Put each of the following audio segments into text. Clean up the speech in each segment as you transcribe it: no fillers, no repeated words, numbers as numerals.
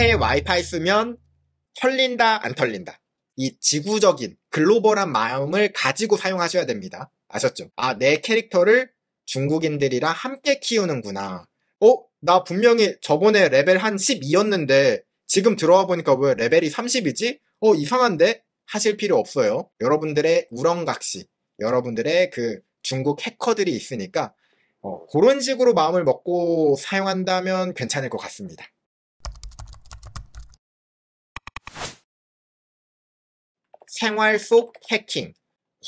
카페에 와이파이 쓰면 털린다 안 털린다. 이 지구적인 글로벌한 마음을 가지고 사용하셔야 됩니다. 아셨죠? 아, 내 캐릭터를 중국인들이랑 함께 키우는구나. 나 분명히 저번에 레벨 한 12였는데 지금 들어와 보니까 왜 레벨이 30이지? 이상한데? 하실 필요 없어요. 여러분들의 우렁각시, 여러분들의 그 중국 해커들이 있으니까 그런 식으로 마음을 먹고 사용한다면 괜찮을 것 같습니다. 생활 속 해킹.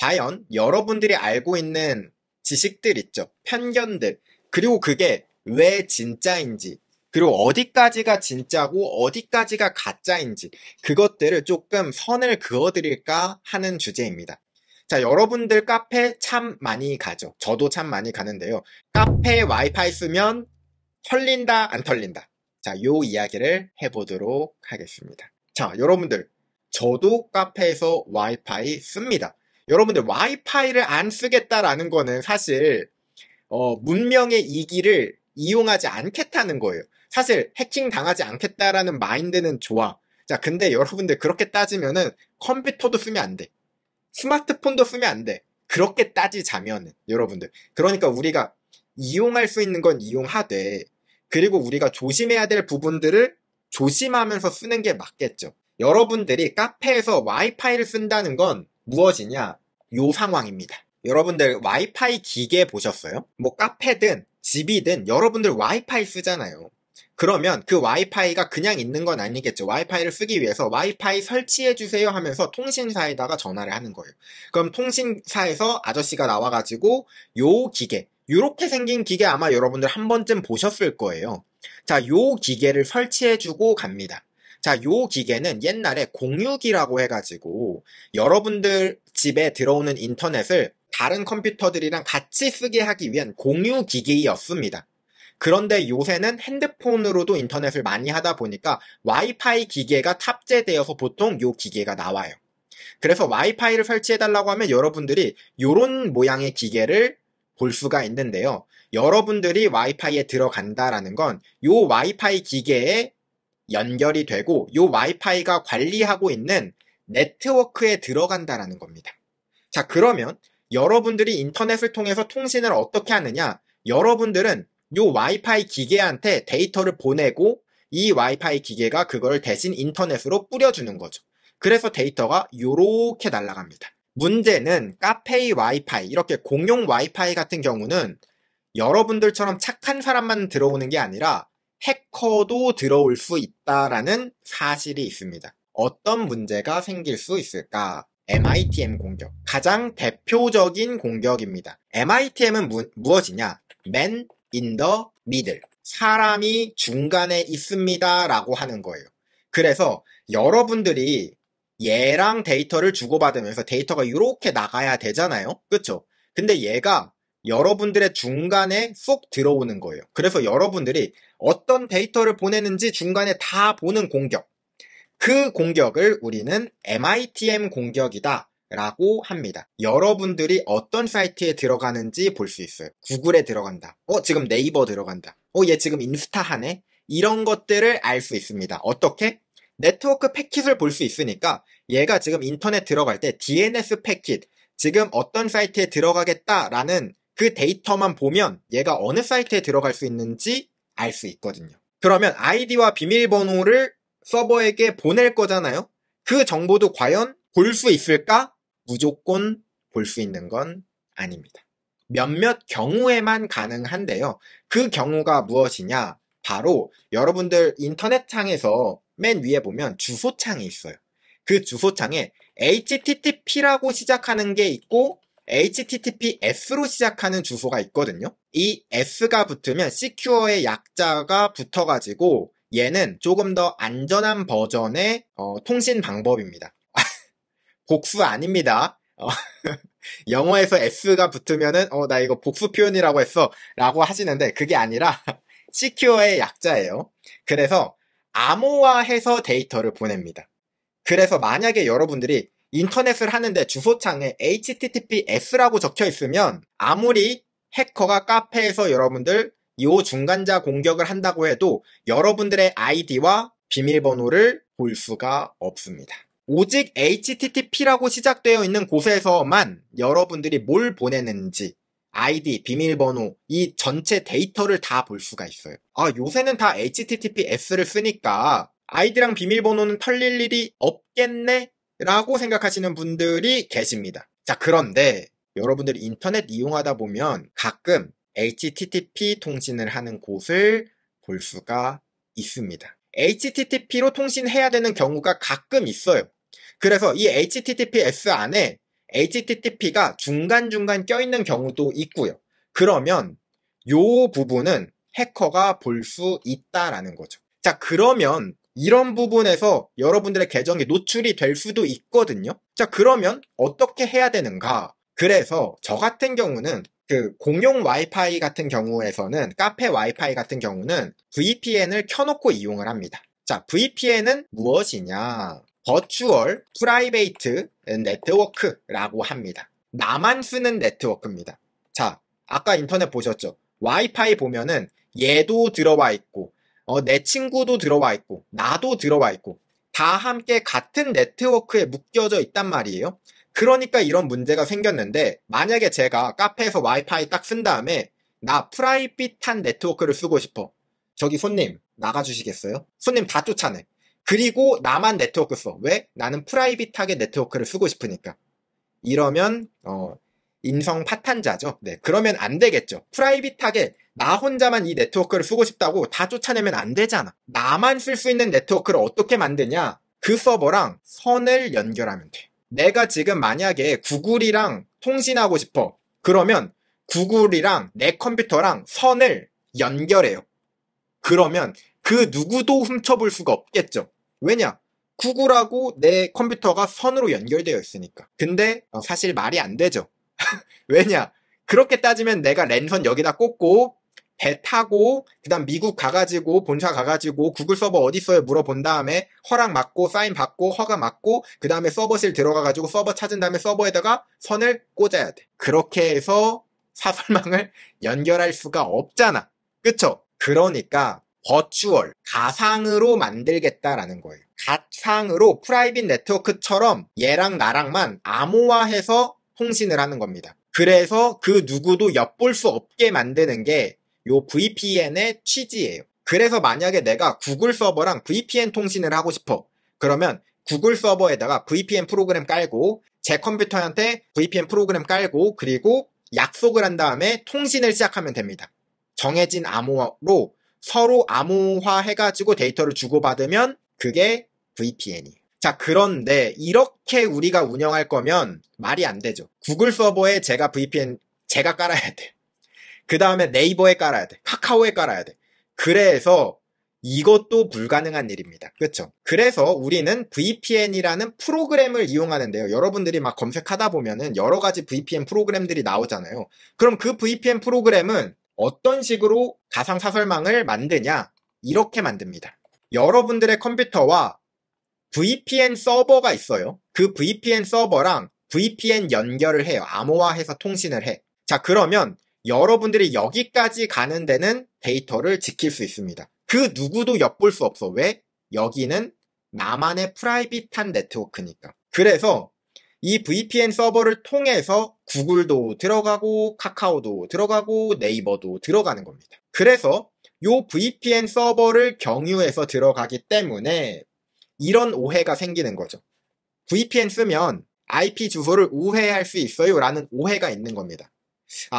과연 여러분들이 알고 있는 지식들 있죠? 편견들. 그리고 그게 왜 진짜인지, 그리고 어디까지가 진짜고 어디까지가 가짜인지, 그것들을 조금 선을 그어드릴까 하는 주제입니다. 자, 여러분들 카페 참 많이 가죠. 저도 참 많이 가는데요. 카페 와이파이 쓰면 털린다, 안 털린다. 자, 요 이야기를 해보도록 하겠습니다. 자, 여러분들, 저도 카페에서 와이파이 씁니다. 여러분들, 와이파이를 안 쓰겠다라는 거는 사실 문명의 이기를 이용하지 않겠다는 거예요. 사실 해킹 당하지 않겠다라는 마인드는 좋아. 자, 근데 여러분들 그렇게 따지면은 컴퓨터도 쓰면 안 돼. 스마트폰도 쓰면 안 돼. 그렇게 따지자면은 여러분들. 그러니까 우리가 이용할 수 있는 건 이용하되, 그리고 우리가 조심해야 될 부분들을 조심하면서 쓰는 게 맞겠죠. 여러분들이 카페에서 와이파이를 쓴다는 건 무엇이냐? 요 상황입니다. 여러분들 와이파이 기계 보셨어요? 뭐 카페든 집이든 여러분들 와이파이 쓰잖아요. 그러면 그 와이파이가 그냥 있는 건 아니겠죠. 와이파이를 쓰기 위해서 와이파이 설치해주세요 하면서 통신사에다가 전화를 하는 거예요. 그럼 통신사에서 아저씨가 나와가지고 요 기계, 요렇게 생긴 기계 아마 여러분들 한 번쯤 보셨을 거예요. 자, 요 기계를 설치해주고 갑니다. 자, 요 기계는 옛날에 공유기라고 해가지고 여러분들 집에 들어오는 인터넷을 다른 컴퓨터들이랑 같이 쓰게 하기 위한 공유 기기였습니다. 그런데 요새는 핸드폰으로도 인터넷을 많이 하다 보니까 와이파이 기계가 탑재되어서 보통 요 기계가 나와요. 그래서 와이파이를 설치해달라고 하면 여러분들이 요런 모양의 기계를 볼 수가 있는데요. 여러분들이 와이파이에 들어간다라는 건 요 와이파이 기계에 연결이 되고 요 와이파이가 관리하고 있는 네트워크에 들어간다라는 겁니다. 자, 그러면 여러분들이 인터넷을 통해서 통신을 어떻게 하느냐? 여러분들은 요 와이파이 기계한테 데이터를 보내고 이 와이파이 기계가 그걸 대신 인터넷으로 뿌려주는 거죠. 그래서 데이터가 요렇게 날아갑니다. 문제는 카페의 와이파이, 이렇게 공용 와이파이 같은 경우는 여러분들처럼 착한 사람만 들어오는 게 아니라 해커도 들어올 수 있다라는 사실이 있습니다. 어떤 문제가 생길 수 있을까? MITM 공격. 가장 대표적인 공격입니다. MITM은 무엇이냐? Man in the middle. 사람이 중간에 있습니다 라고 하는 거예요. 그래서 여러분들이 얘랑 데이터를 주고받으면서 데이터가 이렇게 나가야 되잖아요. 그쵸? 근데 얘가 여러분들의 중간에 쏙 들어오는 거예요. 그래서 여러분들이 어떤 데이터를 보내는지 중간에 다 보는 공격. 그 공격을 우리는 MITM 공격이다 라고 합니다. 여러분들이 어떤 사이트에 들어가는지 볼 수 있어요. 구글에 들어간다. 지금 네이버 들어간다. 얘 지금 인스타 하네? 이런 것들을 알 수 있습니다. 어떻게? 네트워크 패킷을 볼 수 있으니까 얘가 지금 인터넷 들어갈 때 DNS 패킷, 지금 어떤 사이트에 들어가겠다라는 그 데이터만 보면 얘가 어느 사이트에 들어갈 수 있는지 알 수 있거든요. 그러면 아이디와 비밀번호를 서버에게 보낼 거잖아요. 그 정보도 과연 볼 수 있을까? 무조건 볼 수 있는 건 아닙니다. 몇몇 경우에만 가능한데요. 그 경우가 무엇이냐? 바로 여러분들 인터넷 창에서 맨 위에 보면 주소창이 있어요. 그 주소창에 http라고 시작하는 게 있고 https로 시작하는 주소가 있거든요. 이 s가 붙으면 secure의 약자가 붙어가지고 얘는 조금 더 안전한 버전의 통신 방법입니다. 복수 아닙니다. 영어에서 s가 붙으면은 나 이거 복수 표현이라고 했어 라고 하시는데 그게 아니라 secure의 약자예요. 그래서 암호화해서 데이터를 보냅니다. 그래서 만약에 여러분들이 인터넷을 하는데 주소창에 https라고 적혀 있으면 아무리 해커가 카페에서 여러분들 이 중간자 공격을 한다고 해도 여러분들의 아이디와 비밀번호를 볼 수가 없습니다. 오직 HTTP라고 시작되어 있는 곳에서만 여러분들이 뭘 보내는지 아이디, 비밀번호, 이 전체 데이터를 다 볼 수가 있어요. 요새는 다 HTTPS를 쓰니까 아이디랑 비밀번호는 털릴 일이 없겠네? 라고 생각하시는 분들이 계십니다. 자, 그런데 여러분들이 인터넷 이용하다 보면 가끔 HTTP 통신을 하는 곳을 볼 수가 있습니다. HTTP로 통신해야 되는 경우가 가끔 있어요. 그래서 이 HTTPS 안에 HTTP가 중간중간 껴있는 경우도 있고요. 그러면 요 부분은 해커가 볼 수 있다라는 거죠. 자, 그러면 이런 부분에서 여러분들의 계정이 노출이 될 수도 있거든요. 자, 그러면 어떻게 해야 되는가? 그래서 저 같은 경우는 그 공용 와이파이 같은 경우에서는 카페 와이파이 같은 경우는 VPN을 켜놓고 이용을 합니다. 자, VPN은 무엇이냐? 버추얼 프라이베이트 네트워크라고 합니다. 나만 쓰는 네트워크입니다. 자, 아까 인터넷 보셨죠? 와이파이 보면은 얘도 들어와 있고 내 친구도 들어와 있고 나도 들어와 있고 다 함께 같은 네트워크에 묶여져 있단 말이에요. 그러니까 이런 문제가 생겼는데 만약에 제가 카페에서 와이파이 딱 쓴 다음에 나 프라이빗한 네트워크를 쓰고 싶어. 저기 손님 나가주시겠어요? 손님 다 쫓아내. 그리고 나만 네트워크 써. 왜? 나는 프라이빗하게 네트워크를 쓰고 싶으니까. 이러면 인성 파탄자죠. 네, 그러면 안 되겠죠. 프라이빗하게 나 혼자만 이 네트워크를 쓰고 싶다고 다 쫓아내면 안 되잖아. 나만 쓸 수 있는 네트워크를 어떻게 만드냐? 그 서버랑 선을 연결하면 돼. 내가 지금 만약에 구글이랑 통신하고 싶어. 그러면 구글이랑 내 컴퓨터랑 선을 연결해요. 그러면 그 누구도 훔쳐볼 수가 없겠죠. 왜냐? 구글하고 내 컴퓨터가 선으로 연결되어 있으니까. 근데 사실 말이 안 되죠. 왜냐? 그렇게 따지면 내가 랜선 여기다 꽂고 배 타고 그다음 미국 가가지고 본사 가가지고 구글 서버 어디 있어요 물어본 다음에 허락 받고 사인 받고 허가 받고 그 다음에 서버실 들어가가지고 서버 찾은 다음에 서버에다가 선을 꽂아야 돼. 그렇게 해서 사설망을 연결할 수가 없잖아. 그쵸? 그러니까 버추얼, 가상으로 만들겠다라는 거예요. 가상으로 프라이빗 네트워크처럼 얘랑 나랑만 암호화해서 통신을 하는 겁니다. 그래서 그 누구도 엿볼 수 없게 만드는 게 요 VPN의 취지예요. 그래서 만약에 내가 구글 서버랑 VPN 통신을 하고 싶어. 그러면 구글 서버에다가 VPN 프로그램 깔고 제 컴퓨터한테 VPN 프로그램 깔고 그리고 약속을 한 다음에 통신을 시작하면 됩니다. 정해진 암호로 서로 암호화해가지고 데이터를 주고받으면 그게 VPN이에요. 자, 그런데 이렇게 우리가 운영할 거면 말이 안 되죠. 구글 서버에 제가 VPN 제가 깔아야 돼. 그 다음에 네이버에 깔아야 돼. 카카오에 깔아야 돼. 그래서 이것도 불가능한 일입니다. 그렇죠? 그래서 우리는 VPN이라는 프로그램을 이용하는데요. 여러분들이 막 검색하다 보면은 여러 가지 VPN 프로그램들이 나오잖아요. 그럼 그 VPN 프로그램은 어떤 식으로 가상사설망을 만드냐? 이렇게 만듭니다. 여러분들의 컴퓨터와 VPN 서버가 있어요. 그 VPN 서버랑 VPN 연결을 해요. 암호화해서 통신을 해. 자, 그러면 여러분들이 여기까지 가는 데는 데이터를 지킬 수 있습니다. 그 누구도 엿볼 수 없어. 왜? 여기는 나만의 프라이빗한 네트워크니까. 그래서 이 VPN 서버를 통해서 구글도 들어가고 카카오도 들어가고 네이버도 들어가는 겁니다. 그래서 이 VPN 서버를 경유해서 들어가기 때문에 이런 오해가 생기는 거죠. VPN 쓰면 IP 주소를 우회할 수 있어요 라는 오해가 있는 겁니다.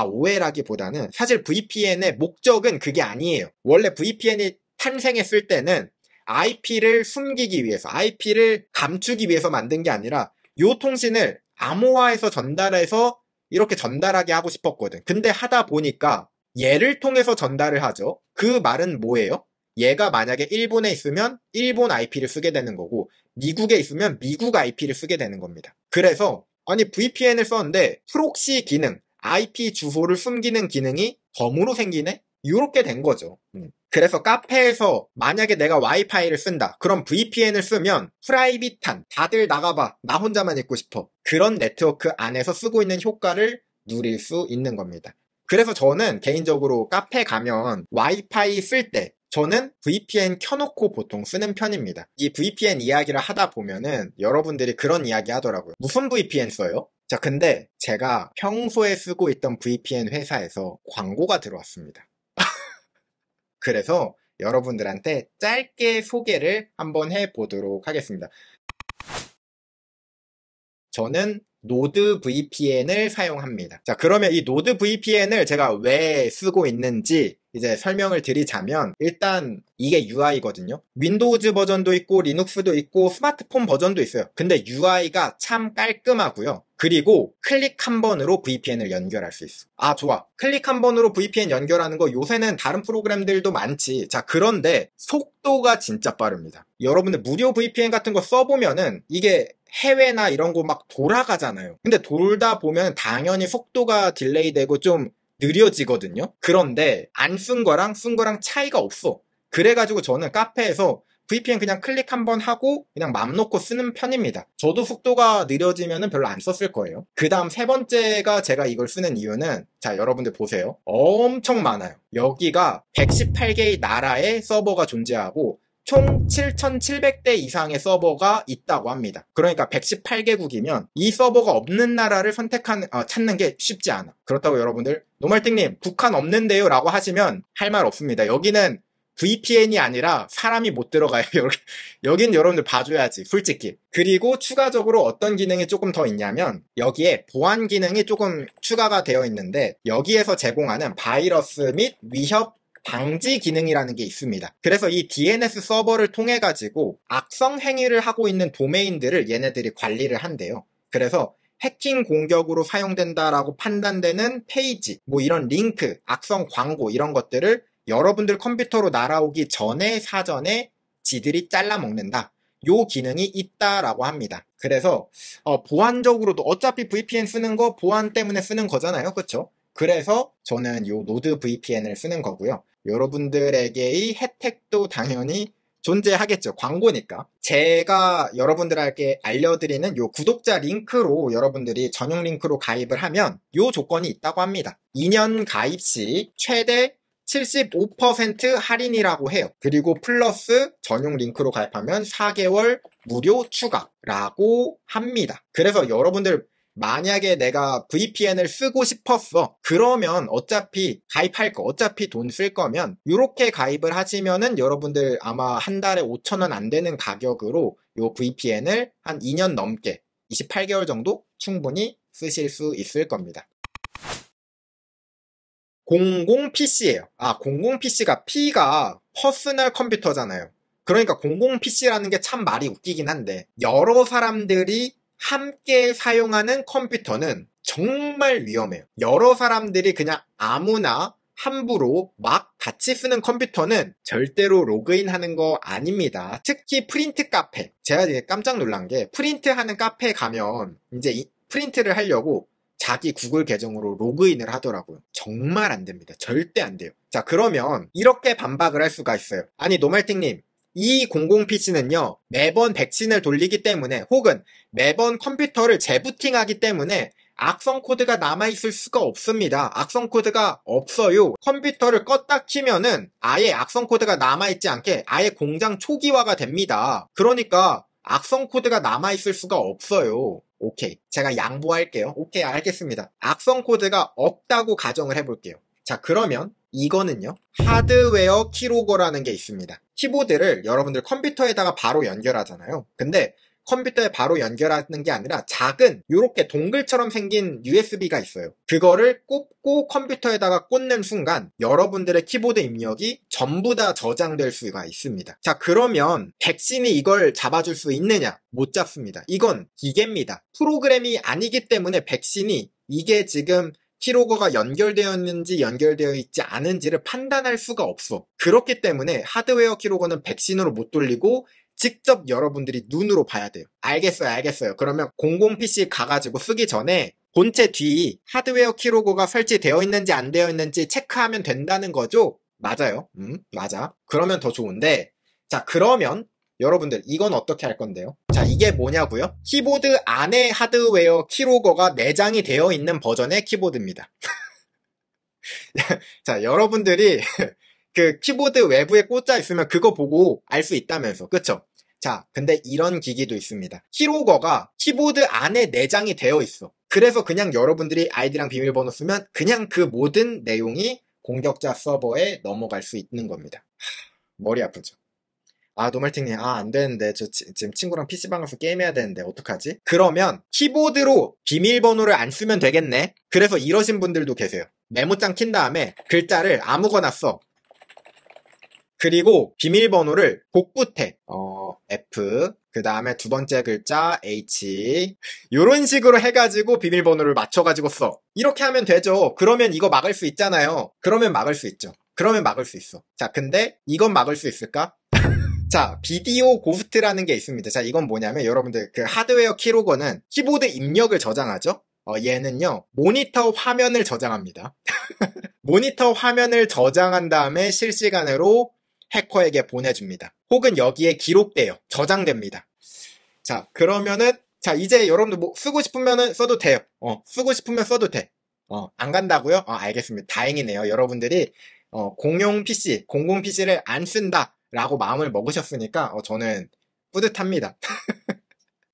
오해라기보다는 사실 VPN의 목적은 그게 아니에요. 원래 VPN이 탄생했을 때는 IP를 숨기기 위해서, IP를 감추기 위해서 만든 게 아니라 요 통신을 암호화해서 전달해서 이렇게 전달하게 하고 싶었거든. 근데 하다 보니까 얘를 통해서 전달을 하죠. 그 말은 뭐예요? 얘가 만약에 일본에 있으면 일본 IP를 쓰게 되는 거고 미국에 있으면 미국 IP를 쓰게 되는 겁니다. 그래서 아니 VPN을 썼는데 프록시 기능, IP 주소를 숨기는 기능이 덤으로 생기네? 이렇게 된 거죠. 그래서 카페에서 만약에 내가 와이파이를 쓴다. 그럼 VPN을 쓰면 프라이빗한 다들 나가봐. 나 혼자만 있고 싶어. 그런 네트워크 안에서 쓰고 있는 효과를 누릴 수 있는 겁니다. 그래서 저는 개인적으로 카페 가면 와이파이 쓸 때 저는 VPN 켜놓고 보통 쓰는 편입니다. 이 VPN 이야기를 하다 보면은 여러분들이 그런 이야기 하더라고요. 무슨 VPN 써요? 자, 근데 제가 평소에 쓰고 있던 VPN 회사에서 광고가 들어왔습니다. 그래서 여러분들한테 짧게 소개를 한번 해보도록 하겠습니다. 저는 노드 VPN을 사용합니다. 자, 그러면 이 노드 VPN을 제가 왜 쓰고 있는지 이제 설명을 드리자면, 일단 이게 UI거든요. 윈도우즈 버전도 있고 리눅스도 있고 스마트폰 버전도 있어요. 근데 UI가 참 깔끔하고요. 그리고 클릭 한 번으로 VPN을 연결할 수 있어. 아, 좋아. 클릭 한 번으로 VPN 연결하는 거 요새는 다른 프로그램들도 많지. 자, 그런데 속도가 진짜 빠릅니다. 여러분들 무료 VPN 같은 거 써보면은 이게 해외나 이런 거 막 돌아가잖아요. 근데 돌다 보면 당연히 속도가 딜레이 되고 좀 느려지거든요. 그런데 안 쓴 거랑 쓴 거랑 차이가 없어. 그래가지고 저는 카페에서 VPN 그냥 클릭 한번 하고 그냥 맘 놓고 쓰는 편입니다. 저도 속도가 느려지면 별로 안 썼을 거예요. 그 다음 세 번째가 제가 이걸 쓰는 이유는, 자, 여러분들 보세요. 엄청 많아요. 여기가 118개의 나라의 서버가 존재하고 총 7,700대 이상의 서버가 있다고 합니다. 그러니까 118개국이면 이 서버가 없는 나라를 찾는 게 쉽지 않아. 그렇다고 여러분들, 노말띵님 북한 없는데요? 라고 하시면 할 말 없습니다. 여기는 VPN이 아니라 사람이 못 들어가요. 여긴 여러분들 봐줘야지, 솔직히. 그리고 추가적으로 어떤 기능이 조금 더 있냐면, 여기에 보안 기능이 조금 추가가 되어 있는데, 여기에서 제공하는 바이러스 및 위협 방지 기능이라는 게 있습니다. 그래서 이 DNS 서버를 통해 가지고 악성 행위를 하고 있는 도메인들을 얘네들이 관리를 한대요. 그래서 해킹 공격으로 사용된다라고 판단되는 페이지, 뭐 이런 링크, 악성 광고 이런 것들을 여러분들 컴퓨터로 날아오기 전에 사전에 지들이 잘라먹는다. 요 기능이 있다라고 합니다. 그래서 보안적으로도 어차피 VPN 쓰는 거 보안 때문에 쓰는 거잖아요. 그렇죠? 그래서 저는 요 노드 VPN을 쓰는 거고요. 여러분들에게의 혜택도 당연히 존재하겠죠. 광고니까. 제가 여러분들에게 알려드리는 요 구독자 링크로 여러분들이 전용 링크로 가입을 하면 요 조건이 있다고 합니다. 2년 가입 시 최대 75% 할인이라고 해요. 그리고 플러스 전용 링크로 가입하면 4개월 무료 추가라고 합니다. 그래서 여러분들 만약에 내가 VPN을 쓰고 싶었어. 그러면 어차피 가입할 거, 어차피 돈 쓸 거면 이렇게 가입을 하시면은 여러분들 아마 한 달에 5,000원 안 되는 가격으로 요 VPN을 한 2년 넘게 28개월 정도 충분히 쓰실 수 있을 겁니다. 공공 PC예요. 공공 PC가 P가 퍼스널 컴퓨터잖아요. 그러니까 공공 PC라는 게 참 말이 웃기긴 한데, 여러 사람들이 함께 사용하는 컴퓨터는 정말 위험해요. 여러 사람들이 그냥 아무나 함부로 막 같이 쓰는 컴퓨터는 절대로 로그인하는 거 아닙니다. 특히 프린트 카페. 제가 되게 깜짝 놀란 게, 프린트하는 카페에 가면 이제 프린트를 하려고 자기 구글 계정으로 로그인을 하더라고요. 정말 안 됩니다. 절대 안 돼요. 자, 그러면 이렇게 반박을 할 수가 있어요. 아니, 노말팅님, 이 공공 PC는요, 매번 백신을 돌리기 때문에 혹은 매번 컴퓨터를 재부팅하기 때문에 악성 코드가 남아있을 수가 없습니다. 악성 코드가 없어요. 컴퓨터를 껐다 키면은 아예 악성 코드가 남아있지 않게 아예 공장 초기화가 됩니다. 그러니까 악성 코드가 남아있을 수가 없어요. 오케이. 제가 양보할게요. 오케이, 알겠습니다. 악성 코드가 없다고 가정을 해볼게요. 자, 그러면 이거는요, 하드웨어 키로거라는 게 있습니다. 키보드를 여러분들 컴퓨터에다가 바로 연결하잖아요. 근데 컴퓨터에 바로 연결하는 게 아니라 작은 요렇게 동글처럼 생긴 USB가 있어요. 그거를 꽂고 컴퓨터에다가 꽂는 순간 여러분들의 키보드 입력이 전부 다 저장될 수가 있습니다. 자, 그러면 백신이 이걸 잡아줄 수 있느냐? 못 잡습니다. 이건 기계입니다. 프로그램이 아니기 때문에 백신이 이게 지금 키로거가 연결되어 있는지 연결되어 있지 않은지를 판단할 수가 없어. 그렇기 때문에 하드웨어 키로거는 백신으로 못 돌리고 직접 여러분들이 눈으로 봐야 돼요. 알겠어요. 그러면 공공 PC 가가지고 쓰기 전에 본체 뒤 하드웨어 키로거가 설치되어 있는지 안 되어 있는지 체크하면 된다는 거죠? 맞아요. 맞아. 그러면 더 좋은데, 자, 그러면 여러분들 이건 어떻게 할 건데요? 자, 이게 뭐냐고요? 키보드 안에 하드웨어 키로거가 내장이 되어 있는 버전의 키보드입니다. 자, 여러분들이 그 키보드 외부에 꽂아 있으면 그거 보고 알 수 있다면서. 그쵸? 자, 근데 이런 기기도 있습니다. 키로거가 키보드 안에 내장이 되어 있어. 그래서 그냥 여러분들이 아이디랑 비밀번호 쓰면 그냥 그 모든 내용이 공격자 서버에 넘어갈 수 있는 겁니다. 머리 아프죠? 아, 노말팅님, 안 되는데. 저 지금 친구랑 PC방 가서 게임해야 되는데, 어떡하지? 그러면 키보드로 비밀번호를 안 쓰면 되겠네? 그래서 이러신 분들도 계세요. 메모장 킨 다음에 글자를 아무거나 써. 그리고 비밀번호를 복붙해. F, 그 다음에 두 번째 글자 H, 요런 식으로 해가지고 비밀번호를 맞춰가지고 써. 이렇게 하면 되죠. 그러면 이거 막을 수 있잖아요. 그러면 막을 수 있죠. 그러면 막을 수 있어. 자, 근데 이건 막을 수 있을까? 자, 비디오 고스트라는 게 있습니다. 자, 이건 뭐냐면 여러분들 그 하드웨어 키로거는 키보드 입력을 저장하죠? 얘는요, 모니터 화면을 저장합니다. 모니터 화면을 저장한 다음에 실시간으로 해커에게 보내줍니다. 혹은 여기에 기록돼요. 저장됩니다. 자, 그러면은, 자, 이제 여러분들 뭐 쓰고 싶으면은 써도 돼요. 쓰고 싶으면 써도 돼. 안 간다고요? 알겠습니다. 다행이네요. 여러분들이, 공용 PC, 공공 PC를 안 쓴다. 라고 마음을 먹으셨으니까, 저는 뿌듯합니다.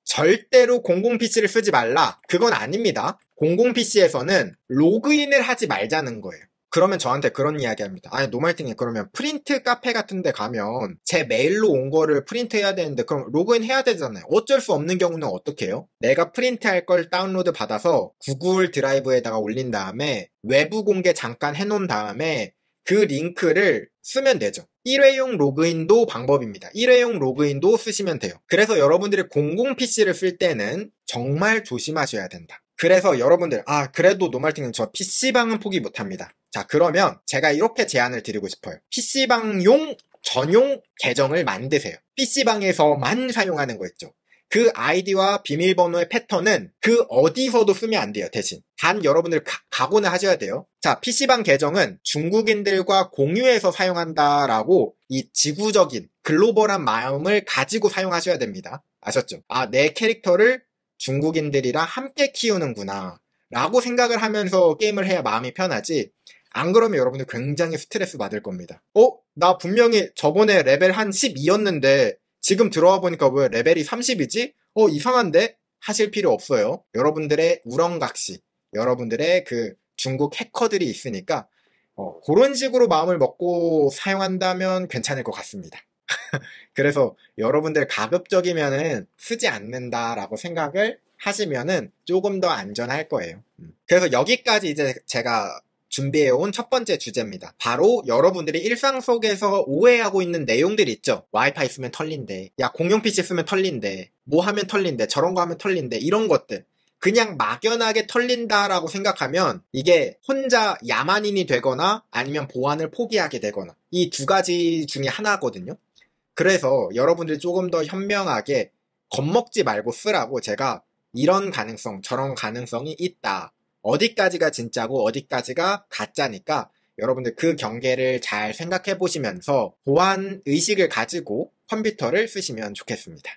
절대로 공공 PC를 쓰지 말라. 그건 아닙니다. 공공 PC에서는 로그인을 하지 말자는 거예요. 그러면 저한테 그런 이야기 합니다. 아니, 노말팅님, 그러면 프린트 카페 같은 데 가면 제 메일로 온 거를 프린트 해야 되는데 그럼 로그인 해야 되잖아요. 어쩔 수 없는 경우는 어떻게 해요? 내가 프린트 할 걸 다운로드 받아서 구글 드라이브에다가 올린 다음에 외부 공개 잠깐 해놓은 다음에 그 링크를 쓰면 되죠. 일회용 로그인도 방법입니다. 일회용 로그인도 쓰시면 돼요. 그래서 여러분들이 공공 PC를 쓸 때는 정말 조심하셔야 된다. 그래서 여러분들, 그래도 노말팅은 저 PC방은 포기 못합니다. 자, 그러면 제가 이렇게 제안을 드리고 싶어요. PC방용 전용 계정을 만드세요. PC방에서만 사용하는 거 있죠. 그 아이디와 비밀번호의 패턴은 그 어디서도 쓰면 안 돼요, 대신. 단 여러분들 각오는 하셔야 돼요. 자, PC방 계정은 중국인들과 공유해서 사용한다라고 이 지구적인 글로벌한 마음을 가지고 사용하셔야 됩니다. 아셨죠? 내 캐릭터를 중국인들이랑 함께 키우는구나 라고 생각을 하면서 게임을 해야 마음이 편하지. 안 그러면 여러분들 굉장히 스트레스 받을 겁니다. 나 분명히 저번에 레벨 한 12였는데 지금 들어와 보니까 왜 레벨이 30이지? 이상한데? 하실 필요 없어요. 여러분들의 우렁각시, 여러분들의 그 중국 해커들이 있으니까 그런 식으로 마음을 먹고 사용한다면 괜찮을 것 같습니다. 그래서 여러분들 가급적이면은 쓰지 않는다라고 생각을 하시면은 조금 더 안전할 거예요. 그래서 여기까지 이제 제가 준비해온 첫 번째 주제입니다. 바로 여러분들이 일상 속에서 오해하고 있는 내용들 있죠. 와이파이 쓰면 털린대. 야, 공용 PC 쓰면 털린대. 뭐 하면 털린대. 저런 거 하면 털린대. 이런 것들. 그냥 막연하게 털린다라고 생각하면 이게 혼자 야만인이 되거나 아니면 보안을 포기하게 되거나 이 두 가지 중에 하나거든요. 그래서 여러분들이 조금 더 현명하게 겁먹지 말고 쓰라고 제가 이런 가능성, 저런 가능성이 있다. 어디까지가 진짜고 어디까지가 가짜니까 여러분들 그 경계를 잘 생각해 보시면서 보안 의식을 가지고 컴퓨터를 쓰시면 좋겠습니다.